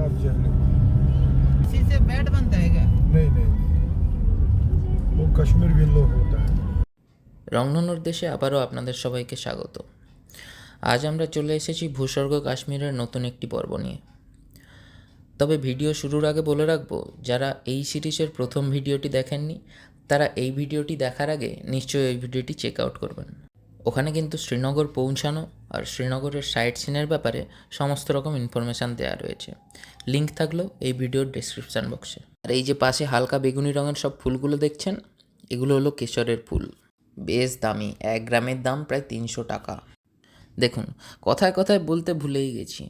आप जाने। इसी से बैट बनता है क्या? नहीं नहीं नहीं, वो कश्मीर विलो होता है। রংধনুর দেশে আবারও আপনাদের সবাইকে স্বাগত। আজ আমরা চলে এসেছি ভূস্বর্গ কাশ্মীরের নতুন একটি পর্ব নিয়ে। তবে ভিডিও শুরুর আগে বলে রাখবো, যারা এই সিরিজের প্রথম ভিডিওটি দেখেননি তারা এই ভিডিওটি দেখার আগে নিশ্চয়ই এই ভিডিওটি চেক আউট করবেন। ওখানে কিন্তু শ্রীনগর পৌঁছানো আর শ্রীনগরের সাইট সিনের ব্যাপারে সমস্ত রকম ইনফরমেশান দেওয়া রয়েছে। লিঙ্ক থাকলো এই ভিডিওর ডেসক্রিপশান বক্সে। আর এই যে পাশে হালকা বেগুনি রঙের সব ফুলগুলো দেখছেন, এগুলো হলো কেশরের ফুল। বেশ দামি, 1 গ্রামের দাম প্রায় 300 টাকা। দেখুন, কথায় কথায় বলতে ভুলেই গেছি,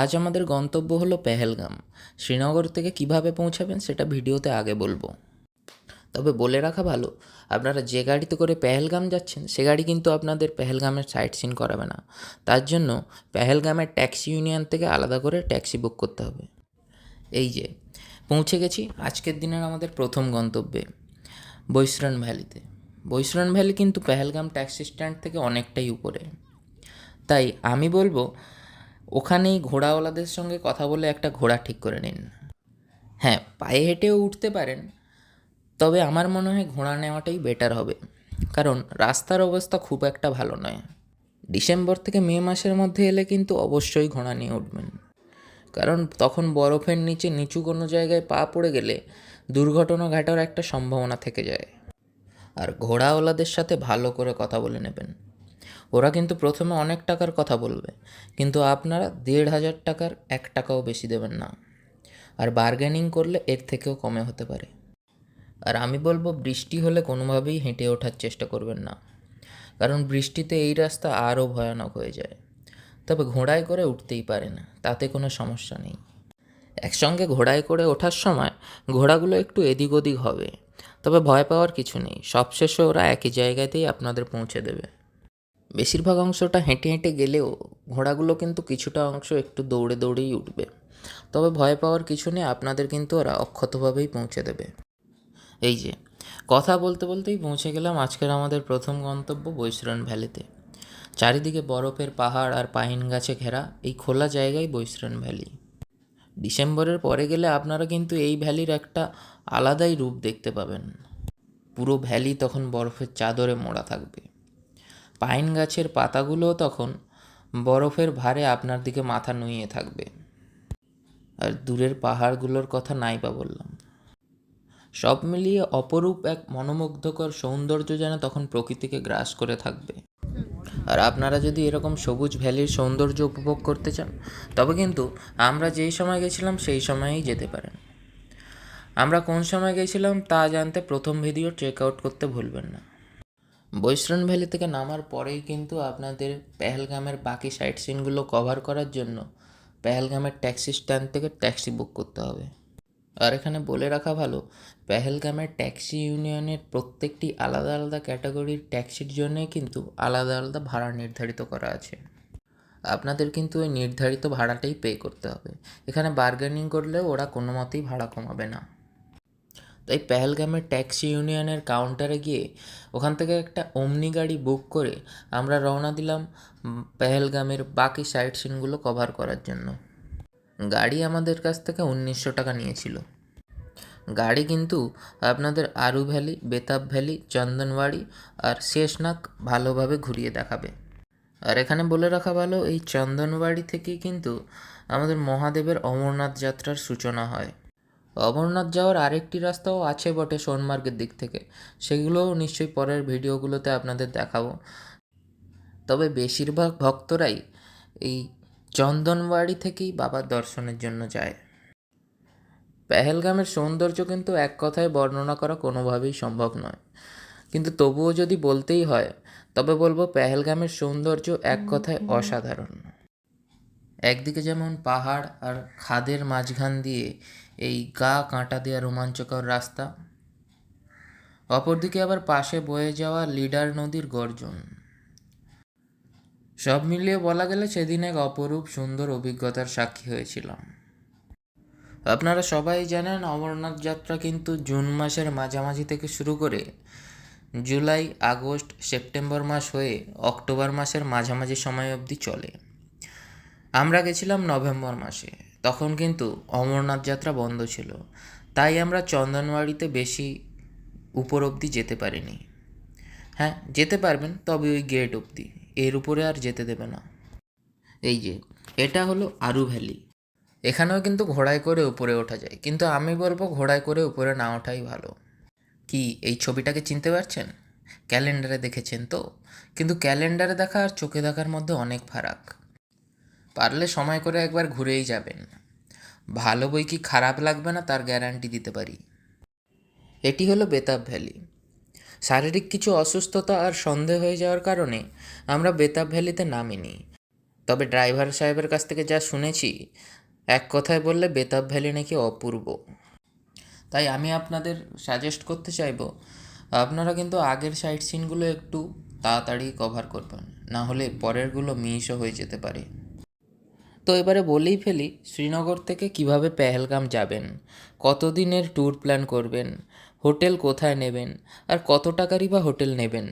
আজ আমাদের গন্তব্য হলো পেহেলগাম। শ্রীনগর থেকে কিভাবে পৌঁছাবেন সেটা ভিডিওতে আগে বলবো। তবে বলে রাখা ভালো, আপনারা যে গাড়িতে করে পেহেলগাম যাচ্ছেন সে গাড়ি কিন্তু আপনাদের পেহেলগামের সাইট সিন করাবে না। তার জন্য পেহেলগামের ট্যাক্সি ইউনিয়ন থেকে আলাদা করে ট্যাক্সি বুক করতে হবে। এই যে পৌঁছে গেছি আজকের দিনের আমাদের প্রথম গন্তব্যে, বৈশরণ ভ্যালিতে। বৈশরণ ভ্যালি কিন্তু পেহেলগাম ট্যাক্সি স্ট্যান্ড থেকে অনেকটাই উপরে। তাই আমি বলবো ওখানেই ঘোড়াওয়ালাদের সঙ্গে কথা বলে একটা ঘোড়া ঠিক করে নিন। হ্যাঁ, পায়ে হেঁটেও উঠতে পারেন, তবে আমার মনে হয় ঘোড়া নেওয়াটাই বেটার হবে, কারণ রাস্তার অবস্থা খুব একটা ভালো নয়। ডিসেম্বর থেকে মে মাসের মধ্যে এলে কিন্তু অবশ্যই ঘোড়া নিয়ে উঠবেন, কারণ তখন বরফের নিচে নিচু কোনো জায়গায় পা পড়ে গেলে দুর্ঘটনা ঘটার একটা সম্ভাবনা থেকে যায়। আর ঘোড়াওয়ালাদের সাথে ভালো করে কথা বলে নেবেন। ওরা কিন্তু প্রথমে অনেক টাকার কথা বলবে, কিন্তু আপনারা 1,500 টাকার 1 টাকাও বেশি দেবেন না। আর বার্গেনিং করলে এর থেকেও কমে হতে পারে। আর আমি বলবো বৃষ্টি হলে কোনোভাবেই হেঁটে ওঠার চেষ্টা করবেন না, কারণ বৃষ্টিতে এই রাস্তা আরও ভয়ানক হয়ে যায়। তবে ঘোড়ায় করে উঠতেই পারেন, তাতে কোনো সমস্যা নেই। একসঙ্গে ঘোড়ায় করে ওঠার সময় ঘোড়াগুলো একটু এদিক ওদিক হবে, তবে ভয় পাওয়ার কিছু নেই, সবশেষে ওরা একই জায়গাতেই আপনাদের পৌঁছে দেবে। বেশিরভাগ অংশটা হেঁটে হেঁটে গেলেও ঘোড়াগুলো কিন্তু কিছুটা অংশ একটু দৌড়ে দৌড়েই উঠবে, তবে ভয় পাওয়ার কিছু নেই, আপনাদের কিন্তু ওরা অক্ষতভাবেই পৌঁছে দেবে। এই যে কথা বলতে বলতেই পৌঁছে গেলাম আজকের আমাদের প্রথম গন্তব্য বৈশরণ ভ্যালিতে। চারিদিকে বরফের পাহাড় আর পাইন গাছে ঘেরা এই খোলা জায়গায় বৈশরণ ভ্যালি। ডিসেম্বরের পরে গেলে আপনারা কিন্তু এই ভ্যালির একটা আলাদাই রূপ দেখতে পাবেন। পুরো ভ্যালি তখন বরফের চাদরে মোড়া থাকবে। পাইন গাছের পাতাগুলোও তখন বরফের ভারে আপনার দিকে মাথা নুইয়ে থাকবে। আর দূরের পাহাড়গুলোর কথা নাই বা বললাম। সব মিলিয়ে অপরূপ এক মনোমুগ্ধকর সৌন্দর্য যেন তখন প্রকৃতিকে গ্রাস করে থাকবে। আর আপনারা যদি এরকম সবুজ ভ্যালির সৌন্দর্য উপভোগ করতে চান, তবে কিন্তু আমরা যেই সময় গেছিলাম সেই সময়েই যেতে পারেন। আমরা কোন সময় গেছিলাম তা জানতে প্রথম ভিডিও চেক আউট করতে ভুলবেন না। বৈশরণ ভ্যালি থেকে নামার পরেই কিন্তু আপনাদের পেহেলগামের বাকি সাইট সিনগুলো কভার করার জন্য পেহেলগামের ট্যাক্সি স্ট্যান্ড থেকে ট্যাক্সি বুক করতে হবে। আর এখানে বলে রাখা ভালো, পেহেলগামের ট্যাক্সি ইউনিয়নের প্রত্যেকটি আলাদা আলাদা ক্যাটাগরির ট্যাক্সির জন্যই কিন্তু আলাদা আলাদা ভাড়া নির্ধারিত করা আছে। আপনাদের কিন্তু ওই নির্ধারিত ভাড়াটাই পে করতে হবে। এখানে বার্গেনিং করলেও ওরা কোনো মতেই ভাড়া কমাবে না। তাই পেহেলগামের ট্যাক্সি ইউনিয়নের কাউন্টারে গিয়ে ওখান থেকে একটা ওমনি গাড়ি বুক করে আমরা রওনা দিলাম পেহেলগামের বাকি সাইট সিনগুলো কভার করার জন্য। গাড়ি আমাদের কাছ থেকে 1900 টাকা নিয়েছিল। গাড়ি কিন্তু আপনাদের আরু ভ্যালি, বেতাব ভ্যালি, চন্দনওয়াড়ি আর শেষনাগ ভালোভাবে ঘুরিয়ে দেখাবে। আর এখানে বলে রাখা ভালো, এই চন্দনওয়াড়ি থেকেই কিন্তু আমাদের মহাদেবের অমরনাথ যাত্রার সূচনা হয়। অমরনাথ যাওয়ার আরেকটি রাস্তাও আছে বটে সোনমার্গের দিক থেকে, সেগুলোও নিশ্চয়ই পরের ভিডিওগুলোতে আপনাদের দেখাবো। তবে বেশিরভাগ ভক্তরাই এই চন্দনওয়াড়ি থেকেই বাবার দর্শনের জন্য যায়। পেহেলগামের সৌন্দর্য কিন্তু এক কথায় বর্ণনা করা কোনোভাবেই সম্ভব নয়, কিন্তু তবুও যদি বলতেই হয় তবে বলবো পেহেলগামের সৌন্দর্য এক কথায় অসাধারণ। একদিকে যেমন পাহাড় আর খাদের মাঝখান দিয়ে এই গা কাঁটা দেওয়া রোমাঞ্চকর রাস্তা, অপরদিকে আবার পাশে বয়ে যাওয়া লিডার নদীর গর্জন। সব মিলিয়ে বলা গেলে সেদিন এক অপরূপ সুন্দর অভিজ্ঞতার সাক্ষী হয়েছিলাম। আপনারা সবাই জানেন অমরনাথ যাত্রা কিন্তু জুন মাসের মাঝামাঝি থেকে শুরু করে জুলাই, আগস্ট, সেপ্টেম্বর মাস হয়ে অক্টোবর মাসের মাঝামাঝি সময় অবধি চলে। আমরা গেছিলাম নভেম্বর মাসে, তখন কিন্তু অমরনাথ যাত্রা বন্ধ ছিল, তাই আমরা চন্দনবাড়িতে বেশি উপর অবধি যেতে পারিনি। হ্যাঁ, যেতে পারবেন, তবে ওই গেট অবধি, এর উপরে আর যেতে দেবে না। এই যে এটা হলো আরু ভ্যালি। এখানেও কিন্তু ঘোড়ায় করে উপরে ওঠা যায়, কিন্তু আমি বলবো ঘোড়ায় করে উপরে না ওঠাই ভালো। কি এই ছবিটাকে চিনতে পারছেন? ক্যালেন্ডারে দেখেছেন তো? কিন্তু ক্যালেন্ডারে দেখা আর চোখে দেখার মধ্যে অনেক ফারাক। পারলে সময় করে একবার ঘুরেই যাবেন, ভালো বই কি খারাপ লাগবে না তার গ্যারান্টি দিতে পারি। এটি হলো বেতাব ভ্যালি। শারীরিক কিছু অসুস্থতা আর সন্দেহ হয়ে যাওয়ার কারণে আমরা বেতাব ভ্যালিতে নামিনি। তবে ড্রাইভার সাহেবের কাছ থেকে যা শুনেছি, এক কথায় বললে বেতাব ভ্যালি নাকি অপূর্ব। তাই আমি আপনাদের সাজেস্ট করতে চাইবো, আপনারা কিন্তু আগের সাইট সিনগুলো একটু তাড়াতাড়ি কভার করবেন, না হলে পরেরগুলো মিসও হয়ে যেতে পারে। তো এবারে বলেই ফেলি, শ্রীনগর থেকে কিভাবে পেহেলগাম যাবেন, কতদিনের ট্যুর প্ল্যান করবেন, হোটেল কোথায় নেবেন, আর কত টাকারই বা হোটেল নেবেন।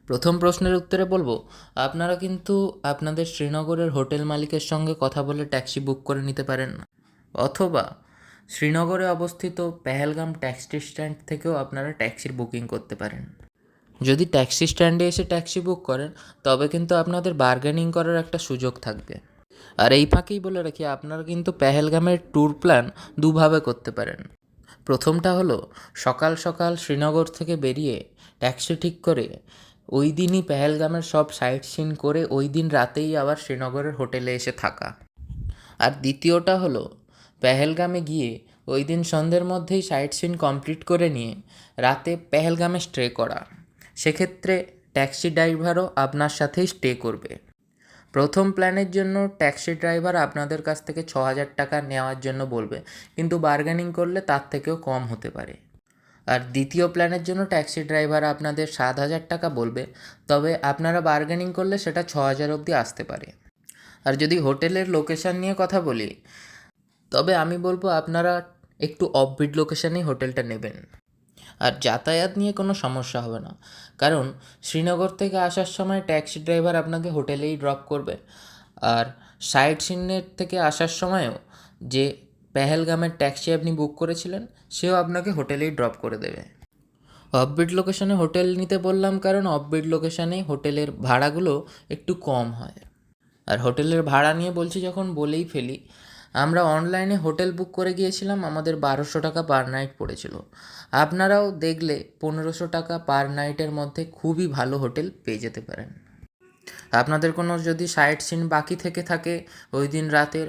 প্রথম প্রশ্নের উত্তরে বলবো, আপনারা কিন্তু আপনাদের শ্রীনগরের হোটেল মালিকের সঙ্গে কথা বলে ট্যাক্সি বুক করে নিতে পারেন, অথবা শ্রীনগরে অবস্থিত পেহেলগাম ট্যাক্সি স্ট্যান্ড থেকেও আপনারা ট্যাক্সির বুকিং করতে পারেন। যদি ট্যাক্সি স্ট্যান্ডে এসে ট্যাক্সি বুক করেন, তবে কিন্তু আপনাদের বার্গেনিং করার একটা সুযোগ থাকবে। আর এই ফাঁকেই বলে রাখি, আপনারা কিন্তু পেহেলগামের ট্যুর প্ল্যান দুভাবে করতে পারেন। প্রথমটা হলো সকাল সকাল শ্রীনগর থেকে বেরিয়ে ট্যাক্সি ঠিক করে ওই দিনই পেহেলগামের সব সাইট সিন করে ওই দিন রাতেই আবার শ্রীনগরের হোটেলে এসে থাকা। আর দ্বিতীয়টা হলো পেহেলগামে গিয়ে ওই দিন সন্ধ্যের মধ্যেই সাইট সিন কমপ্লিট করে নিয়ে রাতে পেহেলগামে স্টে করা। সেক্ষেত্রে ট্যাক্সি ড্রাইভারও আপনার সাথেই স্টে করবে। প্রথম প্ল্যানের জন্য ট্যাক্সি ড্রাইভার আপনাদের কাছ থেকে 6,000 টাকা নেওয়ার জন্য বলবে, কিন্তু বার্গেনিং করলে তার থেকেও কম হতে পারে। আর দ্বিতীয় প্ল্যানের জন্য ট্যাক্সি ড্রাইভার আপনাদের 7,000 টাকা বলবে, তবে আপনারা বার্গেনিং করলে সেটা 6,000 অবধি আসতে পারে। আর যদি হোটেলের লোকেশান নিয়ে কথা বলি, তবে আমি বলবো আপনারা একটু অফবিট লোকেশানেই হোটেলটা নেবেন। আর যাতায়াত নিয়ে কোনো সমস্যা হবে না, কারণ শ্রীনগর থেকে আসার সময় ট্যাক্সি ড্রাইভার আপনাকে হোটেলেই ড্রপ করবে। আর সাইট সিনের থেকে আসার সময়ও যে পেহেলগামের ট্যাক্সি আপনি বুক করেছিলেন, সেও আপনাকে হোটেলেই ড্রপ করে দেবে। অফবিট লোকেশনে হোটেল নিতে বললাম কারণ অফবিট লোকেশানে হোটেলের ভাড়াগুলো একটু কম হয়। আর হোটেলের ভাড়া নিয়ে বলছি যখন, বলেই ফেলি, আমরা অনলাইনে হোটেল বুক করে গিয়েছিলাম, আমাদের 1200 টাকা পার নাইট পড়েছিল। আপনারাও দেখলে 1500 টাকা পার নাইটের মধ্যে খুবই ভালো হোটেল পেয়ে যেতে পারেন। আপনাদের কোনো যদি সাইট সিন বাকি থেকে থাকে ওই দিন রাতের,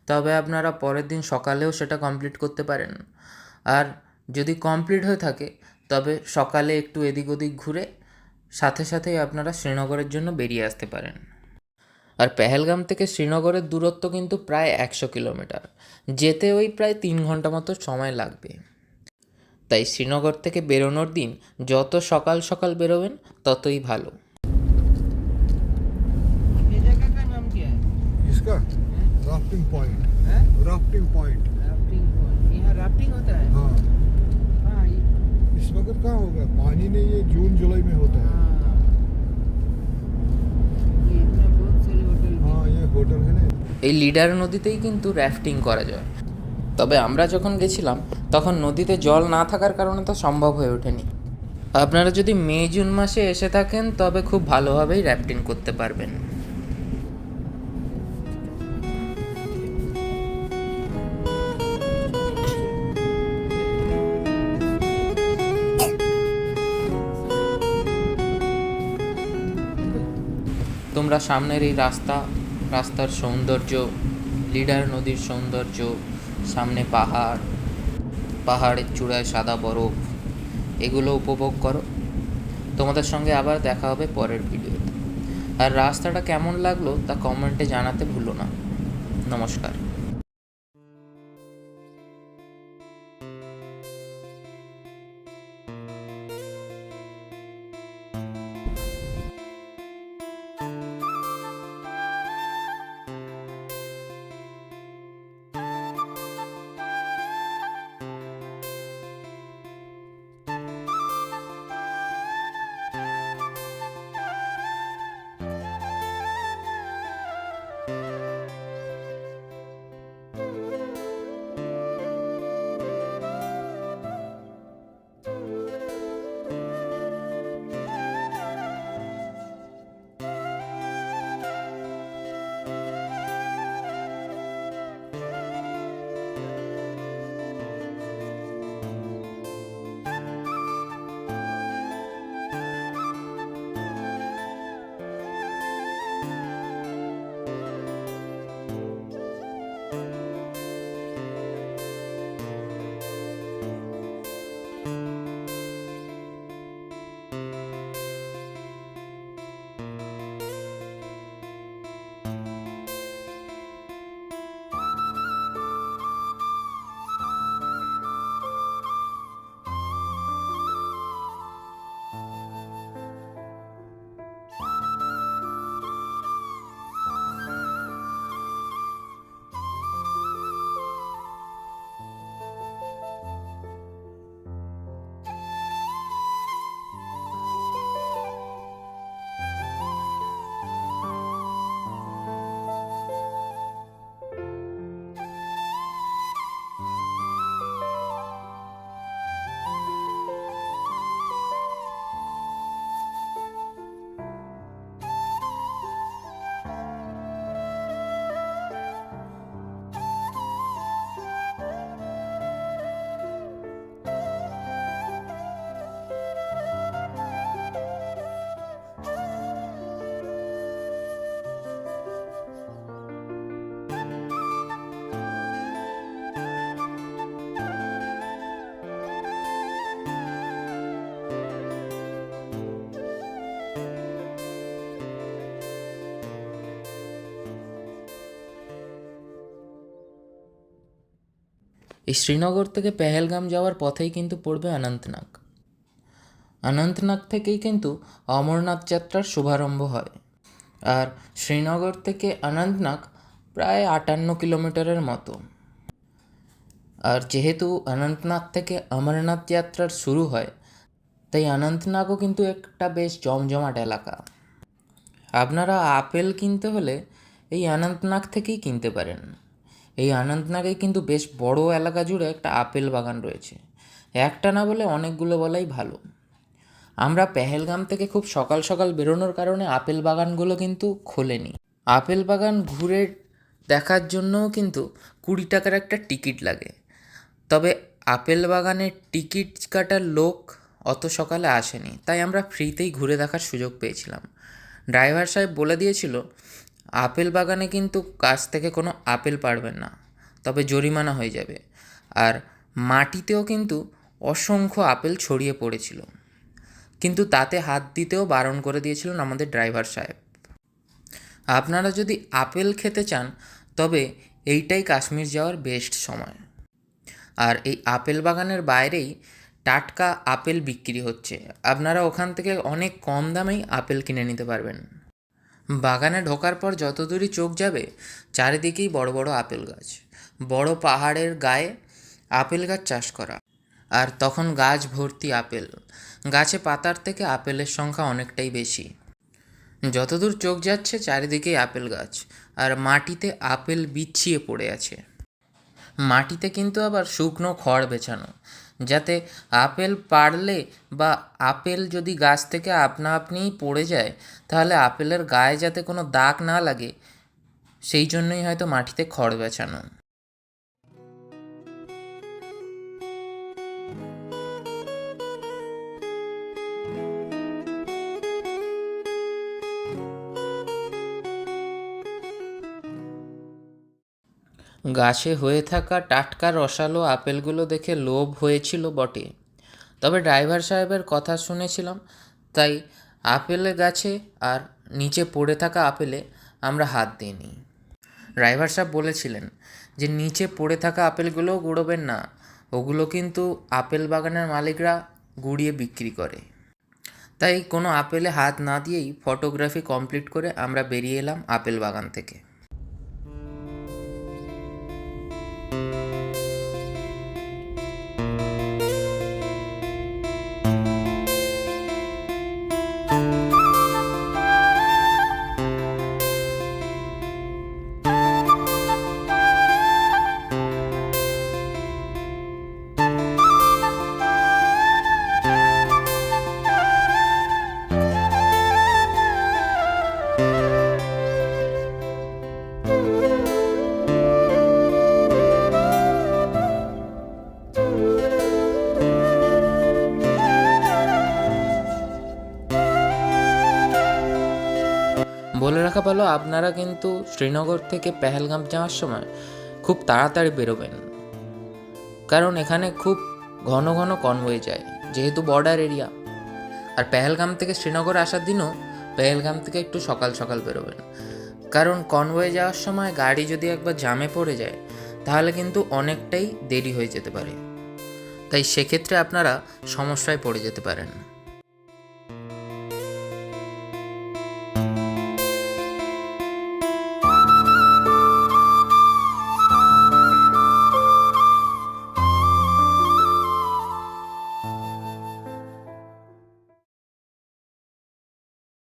তবে আপনারা পরের দিন সকালেও সেটা কমপ্লিট করতে পারেন। আর যদি কমপ্লিট হয়ে থাকে, তবে সকালে একটু এদিক ওদিক ঘুরে সাথে সাথেই আপনারা শ্রীনগরের জন্য বেরিয়ে আসতে পারেন। আর পেহেলগাম থেকে শ্রীনগরের দূরত্ব কিন্তু প্রায় 100 কিলোমিটার, যেতে ওই প্রায় 3 ঘন্টা মতো সময় লাগবে। তাই শ্রীনগর থেকে বেরোনোর দিন যত সকাল সকাল বেরোবেন ততই ভালো। ये जगह का नाम क्या है? इसका राफ्टिंग पॉइंट, हैं? Rafting point. Rafting point. यहाँ राफ्टिंग होता है? हाँ, हाँ, इस वक्त कहाँ होगा, पानी नहीं, ये जून जुलाई में होता है। हाँ। ये इतना बहुत सारे होटल भी हाँ, ये होटल है ना। এই লিডার নদীতেই কিন্তু র্যাফটিং করা যায়, তবে আমরা যখন গেছিলাম তখন নদীতে জল না থাকার কারণে তো সম্ভব হয়ে ওঠেনি। আপনারা যদি মে জুন মাসে এসে থাকেন, তবে খুব ভালোভাবেই র্যাফটিং করতে পারবেন। তোমরা সামনের এই রাস্তার সৌন্দর্য, লিডার নদীর সৌন্দর্য, সামনে পাহাড়ের চূড়ায় সাদা বরফ, এগুলো উপভোগ করো। তোমাদের সঙ্গে আবার দেখা হবে পরের ভিডিওতে। আর রাস্তাটা কেমন লাগলো তা কমেন্টে জানাতে ভুলো না। নমস্কার। এই শ্রীনগর থেকে পেহেলগাম যাওয়ার পথেই কিন্তু পড়বে অনন্তনাগ। অনন্তনাগ থেকেই কিন্তু অমরনাথ যাত্রার শুভারম্ভ হয়। আর শ্রীনগর থেকে অনন্তনাগ প্রায় 58 কিলোমিটারের মতো। আর যেহেতু অনন্তনাগ থেকে অমরনাথ যাত্রার শুরু হয়, তাই অনন্তনাগও কিন্তু একটা বেশ জমজমাট এলাকা। আপনারা আপেল কিনতে হলে এই অনন্তনাগ থেকেই কিনতে পারেন। এই অনন্তনাগে কিন্তু বেশ বড় এলাকা জুড়ে একটা আপেল বাগান রয়েছে। একটা না বলে অনেকগুলো বলাই ভালো। আমরা পেহেলগাম থেকে খুব সকাল সকাল বেরোনোর কারণে আপেল বাগানগুলো কিন্তু খোলেনি। আপেল বাগান ঘুরে দেখার জন্যও কিন্তু 20 টাকার একটা টিকিট লাগে। তবে আপেল বাগানের টিকিট কাটার লোক অত সকালে আসেনি, তাই আমরা ফ্রিতেই ঘুরে দেখার সুযোগ পেয়েছিলাম। ড্রাইভার সাহেব বলে দিয়েছিল আপেল বাগানে কিন্তু গাছ থেকে কোনো আপেল পাড়বেন না, তবে জরিমানা হয়ে যাবে। আর মাটিতেও কিন্তু অসংখ্য আপেল ছড়িয়ে পড়েছিল, কিন্তু তাতে হাত দিতেও বারণ করে দিয়েছিলেন আমাদের ড্রাইভার সাহেব। আপনারা যদি আপেল খেতে চান তবে এইটাই কাশ্মীর যাওয়ার বেস্ট সময়। আর এই আপেল বাগানের বাইরেই টাটকা আপেল বিক্রি হচ্ছে। আপনারা ওখান থেকে অনেক কম দামেই আপেল কিনে নিতে পারবেন। বাগানে ঢোকার পর যত দূরই চোখ যাবে চারিদিকেই বড় বড় আপেল গাছ। বড় পাহাড়ের গায়ে আপেল গাছ চাষ করা, আর তখন গাছ ভর্তি আপেল। গাছে পাতার থেকে আপেলের সংখ্যা অনেকটাই বেশি। যতদূর চোখ যাচ্ছে চারিদিকেই আপেল গাছ, আর মাটিতে আপেল বিছিয়ে পড়ে আছে। মাটিতে কিন্তু আবার শুকনো খড় বেছানো, যাতে আপেল পাড়লে বা আপেল যদি গাছ থেকে আপনা আপনিই পড়ে যায় তাহলে আপেলের গায়ে যাতে কোনো দাগ না লাগে, সেই জন্যই হয়তো মাটিতে খড় বেছানো। গাছে হয়ে থাকা টাটকা রসালো আপেলগুলো দেখে লোভ হয়েছিল বটে, তবে ড্রাইভার সাহেবের কথা শুনেছিলাম, তাই আপেলে গাছে আর নিচে পড়ে থাকা আপেলে আমরা হাত দিইনি। ড্রাইভার সাহেব বলেছিলেন যে নিচে পড়ে থাকা আপেলগুলোও গুঁড়োবেন না, ওগুলো কিন্তু আপেল বাগানের মালিকরা গুঁড়িয়ে বিক্রি করে। তাই কোনো আপেলে হাত না দিয়েই ফটোগ্রাফি কমপ্লিট করে আমরা বেরিয়ে এলাম আপেল বাগান থেকে। বলে রাখা ভালো, আপনারা কিন্তু শ্রীনগর থেকে পেহেলগাম যাওয়ার সময় খুব তাড়াতাড়ি বেরোবেন, কারণ এখানে খুব ঘন ঘন কনভয় যায়, যেহেতু বর্ডার এরিয়া। আর পেহেলগাম থেকে শ্রীনগর আসার দিনও পেহেলগাম থেকে একটু সকাল সকাল বেরোবেন, কারণ কনভয়ে যাওয়ার সময় গাড়ি যদি একবার জ্যামে পড়ে যায় তাহলে কিন্তু অনেকটাই দেরি হয়ে যেতে পারে, তাই সেক্ষেত্রে আপনারা সমস্যায় পড়ে যেতে পারেন।